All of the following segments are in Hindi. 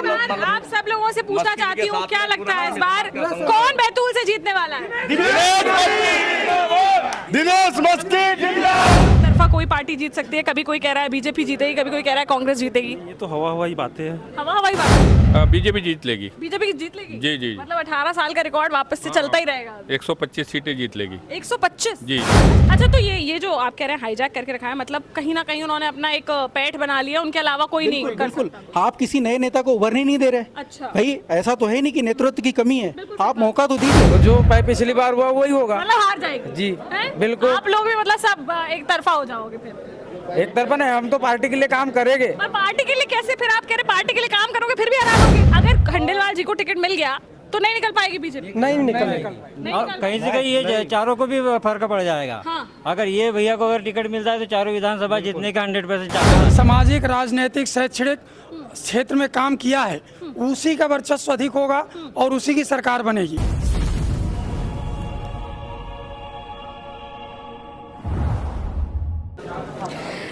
बार आप सब लोगों से पूछना चाहती हूँ, क्या लगता है इस बार कौन बैतूल से जीतने वाला है? दिनेश मस्की तरफा कोई पार्टी जीत सकती है, कभी कोई कह रहा है बीजेपी जीतेगी, कभी कोई कह रहा है कांग्रेस जीतेगी। ये तो हवा हवाई बातें हैं। हवा हवाई बात। बीजेपी जीत लेगी। बीजेपी जीत लेगी? जी जी। मतलब 18 साल का रिकॉर्ड वापस से चलता ही रहेगा। 125 सीटें जीत लेगी। 125? जी। अच्छा, तो ये जो आप कह रहे हैं हाईजैक करके रखा है, मतलब कहीं ना कहीं उन्होंने अपना एक पैठ बना लिया, उनके अलावा कोई नहीं कर बिल्कुल, सकता। आप किसी नए नेता को उभरने नहीं दे रहे। अच्छा। भाई ऐसा तो है नहीं कि नेतृत्व की कमी है, आप मौका तो दीजिए। जो पिछली बार हुआ वही होगा। मतलब हार जाएगी जी, हैं? बिल्कुल। आप लोग भी मतलब सब एक तरफा हो जाओगे फिर? एक तरफा नहीं, हम तो पार्टी के लिए काम करेंगे। पर पार्टी के लिए कैसे? फिर आप कह रहे पार्टी के लिए काम करोगे फिर भी हरा दोगे। अगर खंडेलवाल जी को टिकट मिल गया तो नहीं निकल पाएगी बीजेपी? नहीं निकल कहीं से कहीं ये चारों को भी फर्क पड़ जाएगा। हाँ। अगर ये भैया को अगर टिकट मिलता है तो चारों विधानसभा जीतने का 100% चांस है। सामाजिक, राजनीतिक, शैक्षणिक क्षेत्र में काम किया है, उसी का वर्चस्व अधिक होगा और उसी की सरकार बनेगी।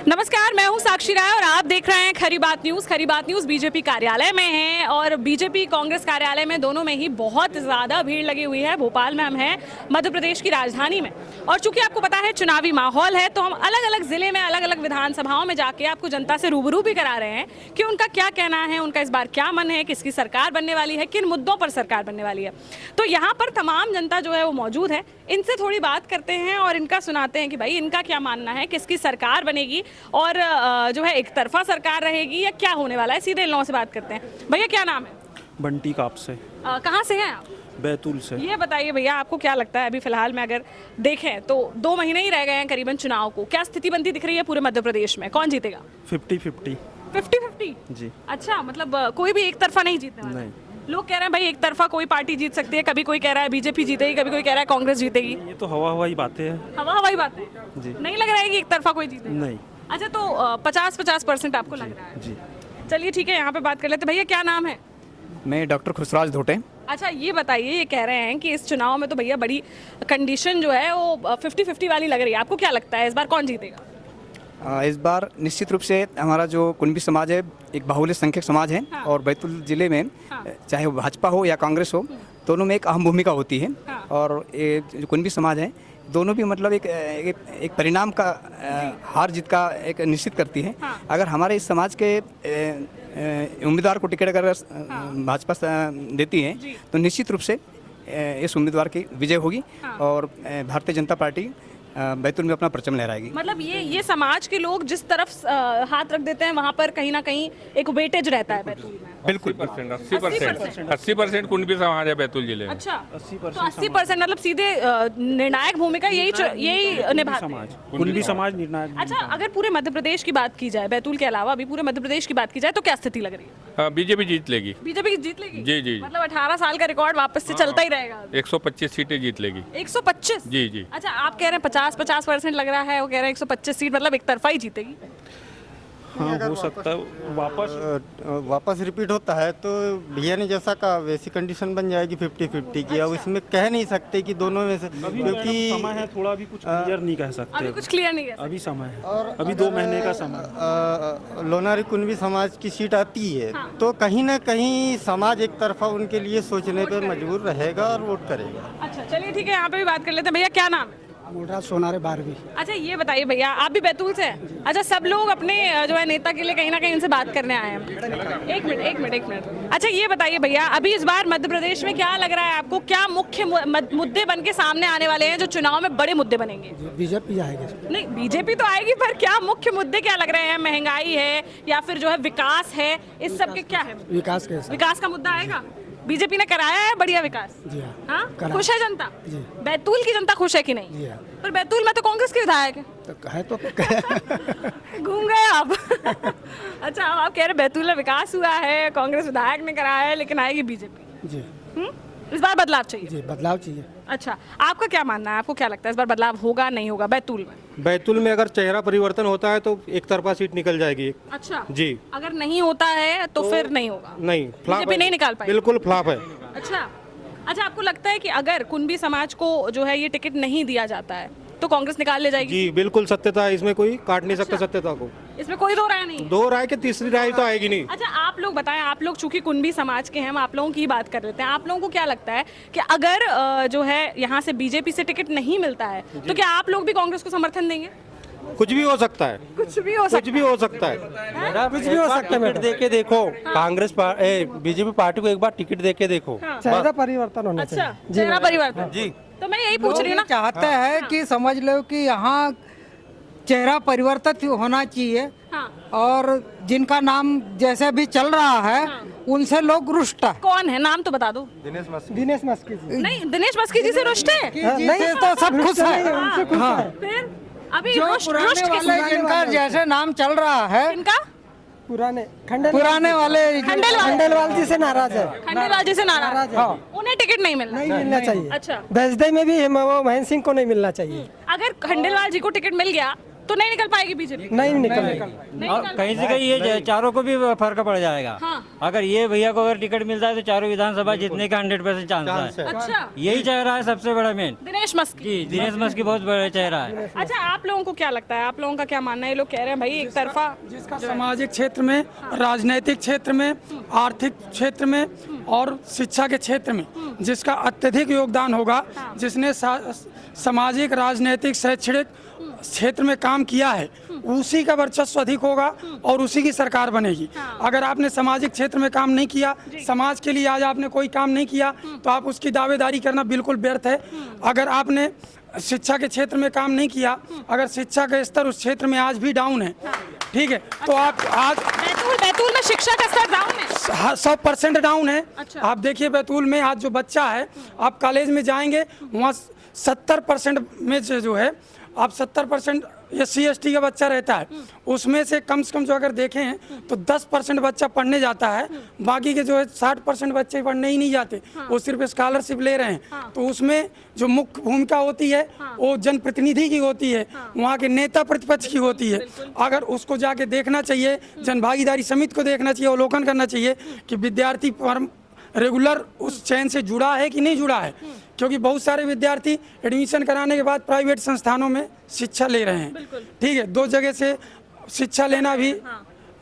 नमस्कार, मैं हूं साक्षी राय और आप देख रहे हैं खरी बात न्यूज़। खरी बात न्यूज़ बीजेपी कार्यालय में है और बीजेपी कांग्रेस कार्यालय में दोनों में ही बहुत ज़्यादा भीड़ लगी हुई है। भोपाल में हम हैं, मध्य प्रदेश की राजधानी में, और चूंकि आपको पता है चुनावी माहौल है तो हम अलग अलग ज़िले में अलग अलग विधानसभाओं में जाके आपको जनता से रूबरू भी करा रहे हैं कि उनका क्या कहना है, उनका इस बार क्या मन है, किसकी सरकार बनने वाली है, किन मुद्दों पर सरकार बनने वाली है। तो यहाँ पर तमाम जनता जो है वो मौजूद है, इनसे थोड़ी बात करते हैं और इनका सुनाते हैं कि भाई इनका क्या मानना है, किसकी सरकार बनेगी और जो है एक तरफा सरकार रहेगी या क्या होने वाला है। सीधे इन लोगों से बात करते हैं। भैया क्या नाम है? बंटी काप से। कहाँ से हैं आप? बैतूल से। ये बताइए भैया, आपको क्या लगता है अभी फिलहाल में अगर देखें तो 2 महीने ही रह गए हैं करीबन चुनाव को, क्या स्थिति बनती दिख रही है पूरे मध्य प्रदेश में? कौन जीतेगा? 50-50। 50-50? जी। अच्छा, मतलब कोई भी एक तरफा नहीं जीतने वाला? नहीं। लोग कह रहे हैं भाई एक तरफा कोई पार्टी जीत सकती है, कभी कोई कह रहा है बीजेपी जीतेगी, कभी कोई कह रहा है कांग्रेस जीतेगी। ये तो हवा हवाई बातें हैं। हवा हवाई बात है जी। नहीं लग रहा है कि एक तरफा कोई जीतेगा? नहीं। अच्छा, तो 50-50% आपको लग रहा है? जी। चलिए ठीक है, यहाँ पे बात कर लेते। भैया क्या नाम है? मैं डॉक्टर खुशराज धोटे। अच्छा, ये बताइए, ये कह रहे हैं कि इस चुनाव में तो भैया बड़ी कंडीशन जो है वो 50-50 वाली लग रही है। आपको क्या लगता है इस बार कौन जीतेगा? इस बार निश्चित रूप से हमारा जो कुणबी समाज है एक बहुल्य संख्यक समाज है। हाँ। और बैतूल जिले में चाहे वो भाजपा हो या कांग्रेस हो, दोनों में एक अहम भूमिका होती है। हाँ। और ये जो कुणबी समाज है दोनों भी मतलब एक परिणाम का हार जीत का एक निश्चित करती है। हाँ। अगर हमारे इस समाज के उम्मीदवार को टिकट अगर भाजपा देती है तो निश्चित रूप से इस उम्मीदवार की विजय होगी। हाँ। और भारतीय जनता पार्टी बैतूल में अपना परचम लहराएगी। मतलब ये समाज के लोग जिस तरफ हाथ रख देते हैं वहाँ पर कहीं ना कहीं एक वेटेज रहता है बैतूल में। बिल्कुल 80% कुणबी समाज है बैतूल जिले में। अच्छा, तो 80% मतलब सीधे निर्णायक भूमिका यही निभाते हैं। कुणबी समाज निर्णायक। अच्छा, अगर पूरे मध्य प्रदेश की बात की जाए, बैतूल के अलावा भी पूरे मध्य प्रदेश की बात की जाए तो क्या स्थिति लग रही है? बीजेपी जीत लेगी। बीजेपी जीत लेगी? जी जी। मतलब 18 साल का रिकॉर्ड वापस से चलता ही रहेगा? 125 सीटें जीत लेगी। 125? जी जी। अच्छा, आप कह रहे हैं 50% लग रहा है, वो कह रहे हैं 125 सीट, मतलब एक तरफा ही जीतेगी? हाँ, हो सकता है। वापस रिपीट होता है तो भैया ने जैसा कहा वैसी कंडीशन बन जाएगी 50-50 की। अब इसमें कह नहीं सकते कि दोनों में से, क्योंकि समय है थोड़ा, भी कुछ क्लियर नहीं कह सकते। अभी कुछ क्लियर नहीं है। अभी समय है, अभी 2 महीने का समय। लोनारी कुणबी समाज की सीट आती है हाँ। तो कहीं ना कहीं समाज एक तरफा उनके लिए सोचने पे मजबूर रहेगा और वोट करेगा। अच्छा, चलिए ठीक है, यहाँ पे भी बात कर लेते हैं। भैया क्या नाम है? सोनारे 12वीं। अच्छा, ये बताइए भैया, आप भी बैतूल से हैं? अच्छा, सब लोग अपने जो है नेता के लिए कहीं ना कहीं उनसे बात करने आए हैं। एक मिनट। अच्छा, ये बताइए भैया, अभी इस बार मध्य प्रदेश में क्या लग रहा है आपको, क्या मुख्य मुद्दे बन के सामने आने वाले हैं जो चुनाव में बड़े मुद्दे बनेंगे? बीजेपी आएगी। नहीं, बीजेपी तो आएगी, पर क्या मुख्य मुद्दे क्या लग रहे हैं? महंगाई है या फिर जो है विकास है, इस सब के क्या है? विकास का मुद्दा आएगा? बीजेपी ने कराया है बढ़िया विकास? जी हाँ। खुश है जनता? जी। बैतूल की जनता खुश है कि नहीं? जी हाँ। पर बैतूल में तो कांग्रेस के विधायक है। तो है तो घूम गए आप। अच्छा, अब आप कह रहे बैतूल में विकास हुआ है, कांग्रेस विधायक ने कराया है, लेकिन आएगी बीजेपी। जी। इस बार बदलाव चाहिए? जी, बदलाव चाहिए। अच्छा, आपका क्या मानना है? आपको क्या लगता है इस बार बदलाव होगा नहीं होगा बैतूल में? बैतूल में अगर चेहरा परिवर्तन होता है तो एक तरफा सीट निकल जाएगी। अच्छा जी। अगर नहीं होता है तो फिर नहीं होगा? नहीं, बीजेपी नहीं निकाल पाएगी? बिल्कुल फ्लॉप है। अच्छा, आपको लगता है कि अगर कुणबी समाज को जो है ये टिकट नहीं दिया जाता है तो कांग्रेस निकाल ले जाएगी। जी बिल्कुल सत्यता है इसमें, कोई काट नहीं सकता सत्यता को। इसमें कोई दो राय नहीं। दो राय के तीसरी राय तो आएगी नहीं। अच्छा आप लोग बताएं, आप लोग चूंकि कुनबी समाज के हैं, हम आप लोगों की बात कर लेते हैं। आप लोगों को क्या लगता है कि अगर जो है यहाँ से बीजेपी से टिकट नहीं मिलता है तो क्या आप लोग भी कांग्रेस को समर्थन देंगे? कुछ भी हो सकता है, कुछ भी हो कुछ भी हो सकता है। कुछ भी हो सकता है। टिकट दे के देखो, कांग्रेस बीजेपी पार्टी को एक बार टिकट दे के देखो। चेहरा परिवर्तन होना अच्छा चेहरा परिवर्तन जी। तो मैं यही पूछ रही हूँ ना, चाहते हैं कि समझ लो कि यहाँ चेहरा परिवर्तित होना चाहिए हाँ। और जिनका नाम जैसे भी चल रहा है उनसे लोग रुष्ट है। कौन है नाम तो बता दो। दिनेश मस्की जी। नहीं दिनेश मस्की जी से रुष्ट है? नहीं तो सब खुश है। उनसे खुश हाँ। है। फिर अभी जो रुष्ट पुराने किस- वाले जिनका जैसे नाम चल रहा है, इनका पुराने पुराने वाले खंडेलवाल जी से नाराज है। खंडेलवाल जी से नाराज है, उन्हें टिकट नहीं मिलना। नहीं मिलना चाहिए। अच्छा बैजदई में भी वो महेंद्र सिंह को नहीं मिलना चाहिए। अगर खंडेलवाल जी को टिकट मिल गया तो नहीं निकल पाएगी बीजेपी? नहीं निकलेगा। और कहीं से कहीं ये चारों को भी फर्क पड़ जाएगा। हाँ। अगर ये भैया को अगर टिकट मिलता है तो चारों विधानसभा जीतने का 100% चांस है। अच्छा यही चेहरा है सबसे बड़ा मेन। दिनेश मस्की जी दिनेश मस्की बहुत बड़ा चेहरा है। अच्छा आप लोगों को क्या लगता है, आप लोगों का क्या मानना है? ये लोग कह रहे हैं भाई एक तरफा जिसका सामाजिक क्षेत्र में, राजनीतिक क्षेत्र में, आर्थिक क्षेत्र में और शिक्षा के क्षेत्र में जिसका अत्यधिक योगदान होगा, जिसने सामाजिक, राजनीतिक, शैक्षणिक क्षेत्र में काम किया है, उसी का वर्चस्व अधिक होगा और उसी की सरकार बनेगी। अगर आपने सामाजिक क्षेत्र में काम नहीं किया, समाज के लिए आज आपने कोई काम नहीं किया, तो आप उसकी दावेदारी करना बिल्कुल व्यर्थ है। अगर आपने शिक्षा के क्षेत्र में काम नहीं किया, अगर शिक्षा का स्तर उस क्षेत्र में आज भी डाउन है, ठीक है, तो आप आज बैतूल में शिक्षा का स्तर डाउन है, 100% डाउन है। अच्छा। आप देखिए बैतूल में आज जो बच्चा है, आप कॉलेज में जाएंगे वहाँ 70% में जो है, आप 70% SC ST का बच्चा रहता है, उसमें से कम जो अगर देखें तो 10% बच्चा पढ़ने जाता है, बाकी के जो है 60% बच्चे पढ़ने ही नहीं जाते, वो सिर्फ स्कॉलरशिप ले रहे हैं। तो उसमें जो मुख्य भूमिका होती है वो जनप्रतिनिधि की होती है, वहाँ के नेता प्रतिपक्ष की होती है। अगर उसको जाके देखना चाहिए, जन भागीदारी समिति को देखना चाहिए, अवलोकन करना चाहिए कि विद्यार्थी रेगुलर उस चयन से जुड़ा है कि नहीं जुड़ा है, क्योंकि बहुत सारे विद्यार्थी एडमिशन कराने के बाद प्राइवेट संस्थानों में शिक्षा ले रहे हैं। ठीक है, 2 जगह से शिक्षा लेना भी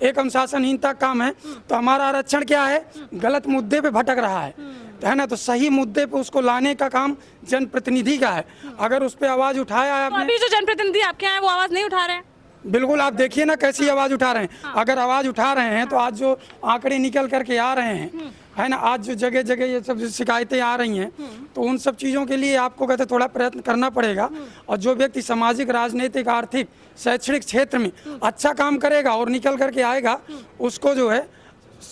एक अनुशासनहीनता काम है। तो हमारा आरक्षण क्या है, गलत मुद्दे पे भटक रहा है ना, तो सही मुद्दे पे उसको लाने का काम जनप्रतिनिधि का है। अगर उस पर आवाज उठाया है तो आपने, अभी जो जनप्रतिनिधि आपके यहाँ हैं वो आवाज नहीं उठा रहे हैं। बिल्कुल आप देखिए ना कैसी आवाज उठा रहे हैं। अगर आवाज उठा रहे हैं तो आज जो आंकड़े निकल करके आ रहे हैं, है ना, आज जो जगह जगह ये सब शिकायतें आ रही हैं, तो उन सब चीज़ों के लिए आपको कहते थोड़ा प्रयत्न करना पड़ेगा। और जो व्यक्ति सामाजिक, राजनीतिक, आर्थिक, शैक्षणिक क्षेत्र में अच्छा काम करेगा और निकल करके आएगा, उसको जो है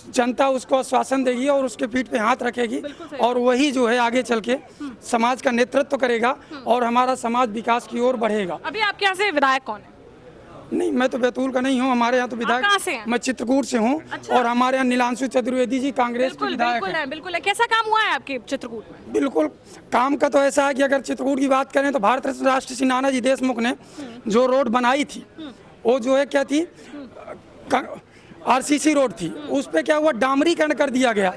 जनता उसको आश्वासन देगी और उसके पीठ पे हाथ रखेगी, और वही जो है आगे चल के समाज का नेतृत्व करेगा और हमारा समाज विकास की ओर बढ़ेगा। अभी आपके यहाँ से विधायक कौन है? नहीं, मैं तो बैतूल का नहीं हूँ, हमारे यहाँ तो कहाँ से हैं? विधायक मैं चित्रकूट से हूँ। अच्छा। और हमारे यहाँ नीलांशु चतुर्वेदी जी कांग्रेस के विधायक हैं। बिल्कुल है। कैसा काम हुआ है आपके चित्रकूट में? बिल्कुल काम का तो ऐसा है कि अगर चित्रकूट की बात करें तो भारत रत्न राष्ट्रपति श्री नानाजी देशमुख ने जो रोड बनाई थी, वो जो है क्या थी, RCC रोड थी, उस पे क्या हुआ, डामरीकरण कर दिया गया।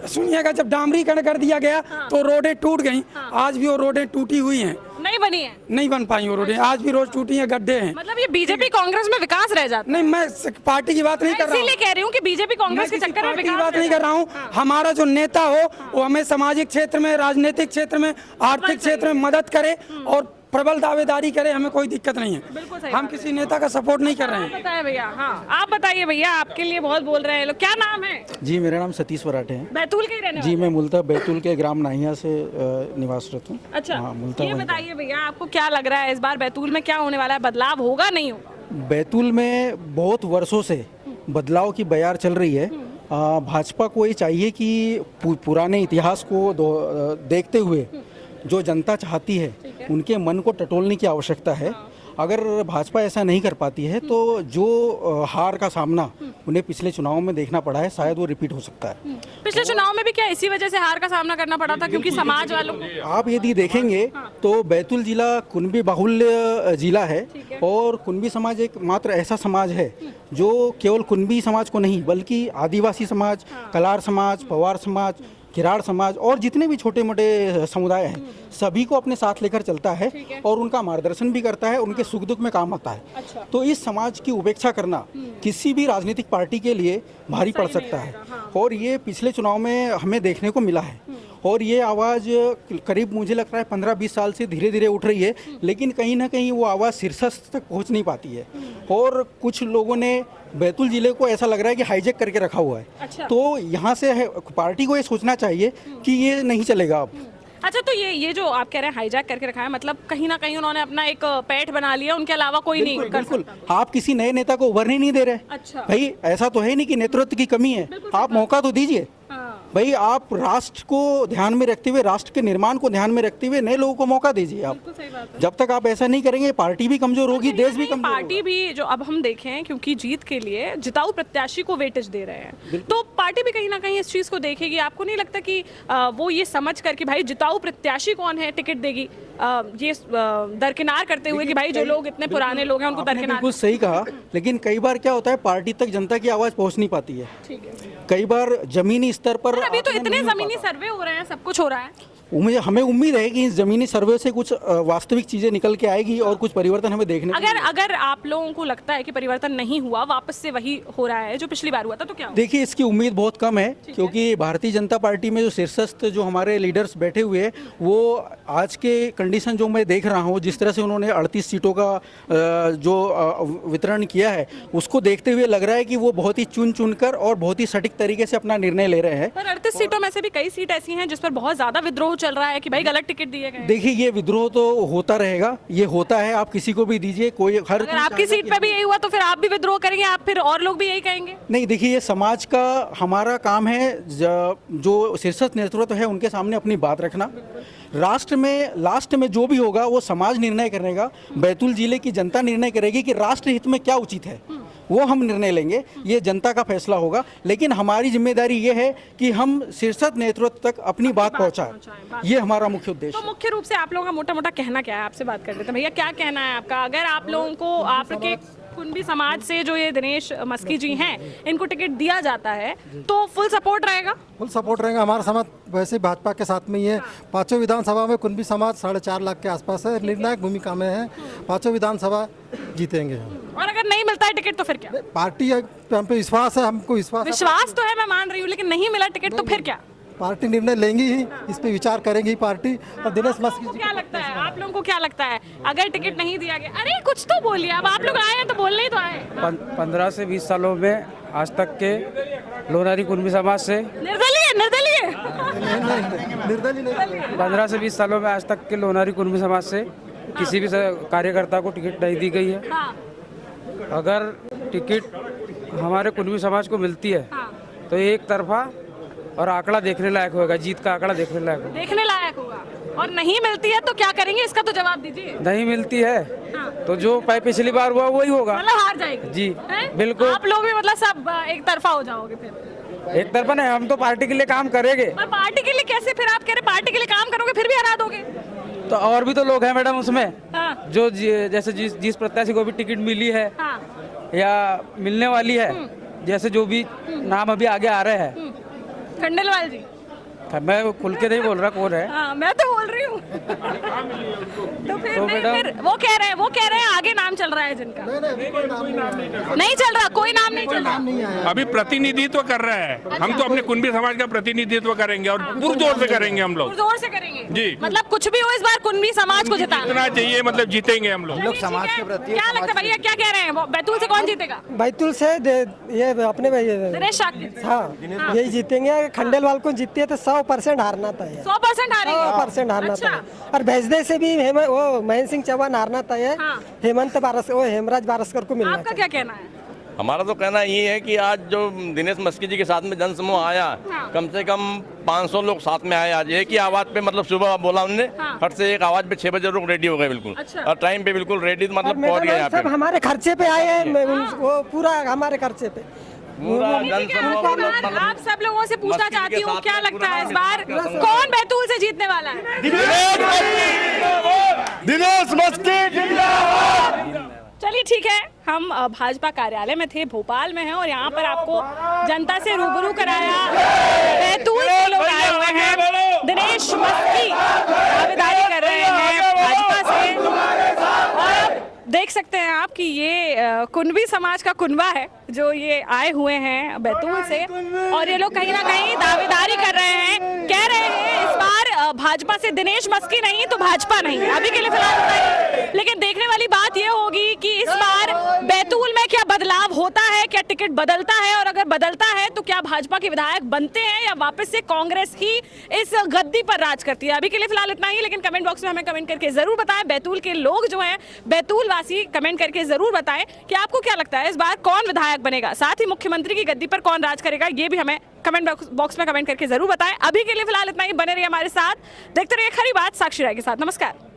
सुनिएगा, जब डामरीकरण कर दिया गया तो रोडें टूट गईं। आज भी वो रोडें टूटी हुई हैं, नहीं बनी है, नहीं बन पाई वो रोडें, आज भी रोड टूटी हैं, गड्ढे हैं। मतलब ये बीजेपी कांग्रेस में विकास रह जाता है। नहीं, मैं पार्टी की बात नहीं कर रहा हूँ, इसीलिए कह रही हूँ कि बीजेपी कांग्रेस के चक्कर में पार्टी की विकास बात नहीं कर रहा हूँ। हमारा जो नेता हो वो हमें सामाजिक क्षेत्र में, राजनीतिक क्षेत्र में, आर्थिक क्षेत्र में मदद करे और प्रबल दावेदारी करे, हमें कोई दिक्कत नहीं है। हम किसी नेता का सपोर्ट नहीं कर रहे हैं। बताए भैया, हाँ आप बताइए भैया, आपके लिए बहुत बोल रहे हैं लोग। क्या नाम है? जी मेरा नाम सतीश वराटे है। बैतूल के ही रहने जी वाले? मैं मूलतः बैतूल के ग्राम नाहिया से निवासरत हूँ। अच्छा, हाँ, मूलतः ये वहीं का। बताइए भैया, आपको क्या लग रहा है इस बार बैतूल में क्या होने वाला है? बदलाव होगा नहीं होगा? बैतूल में बहुत वर्षों से बदलाव की बयार चल रही है। भाजपा को ये चाहिए कि पुराने इतिहास को देखते हुए जो जनता चाहती है उनके मन को टटोलने की आवश्यकता है। अगर भाजपा ऐसा नहीं कर पाती है तो जो हार का सामना उन्हें पिछले चुनाव में देखना पड़ा है, शायद वो रिपीट हो सकता है। पिछले चुनाव में भी क्या इसी वजह से हार का सामना करना पड़ा था, क्योंकि समाज वालों को? आप यदि देखेंगे तो बैतूल जिला कुनबी बाहुल्य जिला है और कुनबी समाज एक मात्र ऐसा समाज है जो केवल कुनबी समाज को नहीं बल्कि आदिवासी समाज, कलार समाज, पवार समाज, किराड़ समाज और जितने भी छोटे मोटे समुदाय हैं सभी को अपने साथ लेकर चलता है और उनका मार्गदर्शन भी करता है, उनके सुख दुख में काम आता है। तो इस समाज की उपेक्षा करना किसी भी राजनीतिक पार्टी के लिए भारी पड़ सकता है और ये पिछले चुनाव में हमें देखने को मिला है। और ये आवाज़ करीब मुझे लगता है 15-20 साल से धीरे धीरे उठ रही है, लेकिन कहीं ना कहीं वो आवाज़ शीर्षस्थ तक पहुंच नहीं पाती है और कुछ लोगों ने बैतूल जिले को ऐसा लग रहा है कि हाईजैक करके रखा हुआ है। तो यहाँ से पार्टी को ये सोचना चाहिए कि ये नहीं चलेगा अब। अच्छा, तो ये जो आप कह रहे हैं हाईजैक करके रखा है, मतलब कहीं ना कहीं उन्होंने अपना एक पैठ बना लिया, उनके अलावा कोई नहीं कर सकता। आप किसी नए नेता को उभरने नहीं दे रहे। अच्छा। भाई ऐसा तो है नहीं कि नेतृत्व की कमी है, आप मौका तो दीजिए। भाई आप राष्ट्र को ध्यान में रखते हुए, राष्ट्र के निर्माण को ध्यान में रखते हुए नए लोगों को मौका दीजिए। आप जब तक आप ऐसा नहीं करेंगे पार्टी भी कमजोर होगी, देश भी कमजोर होगा। पार्टी भी जो अब हम देखें, क्योंकि जीत के लिए जिताऊ प्रत्याशी को वेटेज दे रहे हैं, तो पार्टी भी कहीं ना कहीं इस चीज को देखेगी। आपको नहीं लगता कि वो ये समझ कर कि भाई जिताऊ प्रत्याशी कौन है टिकट देगी, ये दरकिनार करते हुए कि भाई जो लोग इतने पुराने लोग हैं उनको दरकिनार। बिल्कुल सही कहा, लेकिन कई बार क्या होता है पार्टी तक जनता की आवाज पहुंच नहीं पाती है। कई बार जमीनी स्तर पर अभी तो इतने जमीनी सर्वे हो रहे हैं, सब कुछ हो रहा है। हमें उम्मीद है कि इस जमीनी सर्वे से कुछ वास्तविक चीजें निकल के आएगी और कुछ परिवर्तन हमें देखने को अगर आप लोगों को लगता है कि परिवर्तन नहीं हुआ, वापस से वही हो रहा है जो पिछली बार हुआ था, तो क्या? देखिए इसकी उम्मीद बहुत कम है, क्योंकि भारतीय जनता पार्टी में जो शीर्षस्थ जो हमारे लीडर्स बैठे हुए हैं, वो आज के कंडीशन जो मैं देख रहा हूँ, जिस तरह से उन्होंने 38 सीटों का जो वितरण किया है, उसको देखते हुए लग रहा है कि वो बहुत ही चुन चुन कर और बहुत ही सटीक तरीके से अपना निर्णय ले रहे हैं। पर 38 सीटों में से भी कई सीट ऐसी हैं जिस पर बहुत ज्यादा विद्रोह चल रहा है कि भाई गलत टिकट दिए गए। देखिए ये विद्रोह तो होता रहेगा, ये होता है, आप किसी को भी दीजिए, कोई हर अगर आपकी सीट पे भी यही हुआ तो फिर आप भी विद्रोह करेंगे, आप फिर और लोग भी यही कहेंगे? नहीं, देखिए ये समाज का हमारा काम है, जो शीर्षस्थ नेतृत्व है उनके सामने अपनी बात रखना। राष्ट्र में लास्ट में जो भी होगा वो समाज निर्णय करेगा, बैतूल जिले की जनता निर्णय करेगी कि राष्ट्र हित में क्या उचित है, वो हम निर्णय लेंगे, ये जनता का फैसला होगा। लेकिन हमारी जिम्मेदारी ये है कि हम शीर्षस्थ नेतृत्व तक अपनी बात पहुंचाएं, ये हमारा मुख्य उद्देश्य तो मुख्य रूप से आप लोगों का मोटा मोटा कहना क्या है? आपसे बात कर लेते हैं। भैया क्या कहना है आपका? अगर आप लोगों को आपके कुंभी समाज से जो ये दिनेश मस्की जी हैं, इनको टिकट दिया जाता है तो फुल सपोर्ट रहेगा? फुल सपोर्ट रहेगा। हमारा समाज वैसे भाजपा के साथ में ही है। पांचों विधानसभा में कुंभी समाज 4.5 लाख के आसपास है, निर्णायक भूमिका में है। पांचों विधानसभा जीतेंगे हम। और अगर नहीं मिलता है टिकट तो फिर क्या? पार्टी हम पे विश्वास है, हमको विश्वास तो है, मैं मान रही हूँ, लेकिन नहीं मिला टिकट तो फिर क्या? पार्टी निर्णय लेंगी ही, इस पे विचार करेंगी पार्टी। और दिनेश मस्की जी, क्या लगता है आप लोगों को, क्या लगता है अगर टिकट नहीं दिया गया? अरे कुछ तो बोलिए, अब आप लोग आए हैं तो बोलने ही तो आए। 15 से 20 सालों में आज तक के लोनारी कुंभी समाज से निर्दलीय 15 से 20 सालों में आज तक के लोनारी कुंभी समाज से किसी भी कार्यकर्ता को टिकट नहीं दी गई है। अगर टिकट हमारे कुंभी समाज को मिलती है तो एक तरफा और आंकड़ा देखने लायक होगा, जीत का आंकड़ा देखने लायक होगा। और नहीं मिलती है तो क्या करेंगे, इसका तो जवाब दीजिए। नहीं मिलती है तो जो पिछली बार हुआ वही होगा, मतलब हार जाएगी। जी बिल्कुल। आप लोग भी मतलब सब एक तरफा हो जाओगे फिर? एक तरफा नहीं, हम तो पार्टी के लिए काम करेंगे। पर पार्टी के लिए कैसे? फिर आप कह रहे पार्टी के लिए काम करोगे फिर भी हरा दोगे? तो और भी तो लोग हैं मैडम उसमें, जो जैसे जिस प्रत्याशी को भी टिकट मिली है या मिलने वाली है, जैसे जो भी नाम अभी आगे आ रहे हैं। खंडेलवाल जी, मैं खुल के नहीं बोल रहा कौन है। हाँ, मैं तो बोल रही हूँ। तो फिर वो कह रहे हैं आगे नाम चल रहा है जिनका। नहीं चल रहा, कोई नाम नहीं चल रहा। अभी प्रतिनिधित्व कर रहा है। हम तो अपने कुंभी समाज का प्रतिनिधित्व करेंगे और पुरजोर से करेंगे हम लोग। जोर से करेंगे जी। मतलब कुछ भी हो इस बार कुंभी समाज को जितना चाहिए, मतलब जीतेंगे हम लोग। समाज के प्रति क्या लगता है भैया, क्या कह रहे हैं? बैतूल से कौन जीतेगा? बैतूल से ये अपने दिनेश शाक्य। हाँ यही जीतेंगे। खंडेलवाल को जीतते तो 100% हारना तय है। 100% हारेंगे? 100% हारना तय है। और भेजने से भी वो महेंद्र सिंह चौहान हारना तय है। हेमराज बारसकर को मिलना। आपका क्या कहना है? हमारा तो कहना ये है कि आज जो दिनेश मस्की जी के साथ में जनसमूह आया, कम से कम 500 लोग साथ में आए। आज एक ही आवाज पे, मतलब सुबह बोला उन्होंने, फट से एक आवाज पे 6 बजे लोग रेडी हो गए बिल्कुल। और टाइम पे बिल्कुल रेडी, मतलब पहुंच गए यहाँ पे। हमारे खर्चे पे आए हैं, वो पूरा हमारे खर्चे पे। आप सब लोगों से पूछना चाहती हूँ, क्या लगता है इस बार कौन बैतूल से जीतने वाला है? दिनेश मस्की। चलिए ठीक है, हम भाजपा कार्यालय में थे, भोपाल में हैं, और यहाँ पर आपको जनता से रूबरू कराया। बैतूल से लोग आए हुए दिनेश मस्की दावेदारी कर रहे हैं भाजपा से। और अब देख सकते हैं आप कि ये कुनबी समाज का कुनबा है जो ये आए हुए हैं बैतूल से, और ये लोग कहीं ना कहीं दावेदारी कर रहे हैं, कह रहे हैं इस बार भाजपा से दिनेश मस्की नहीं तो भाजपा नहीं। अभी के लिए फिलहाल होता है, लेकिन देखने वाली बात ये होगी कि इस बार बैतूल में क्या बदलाव होता है, क्या टिकट बदलता है, और अगर बदलता है तो क्या भाजपा के विधायक बनते हैं या वापस से कांग्रेस ही इस गद्दी पर राज करती है। अभी के लिए फिलहाल इतना ही, लेकिन कमेंट बॉक्स में हमें कमेंट करके जरूर बताएं, बैतूल के लोग जो हैं बैतूल वासी कमेंट करके जरूर बताएं कि आपको क्या लगता है इस बार कौन विधायक बनेगा, साथ ही मुख्यमंत्री की गद्दी पर कौन राज करेगा, ये भी हमें कमेंट बॉक्स में कमेंट करके जरूर बताएं। अभी के लिए फिलहाल इतना ही, बने रहिए हमारे साथ, देखते रहिए खरी बात साक्षी राय के साथ। नमस्कार।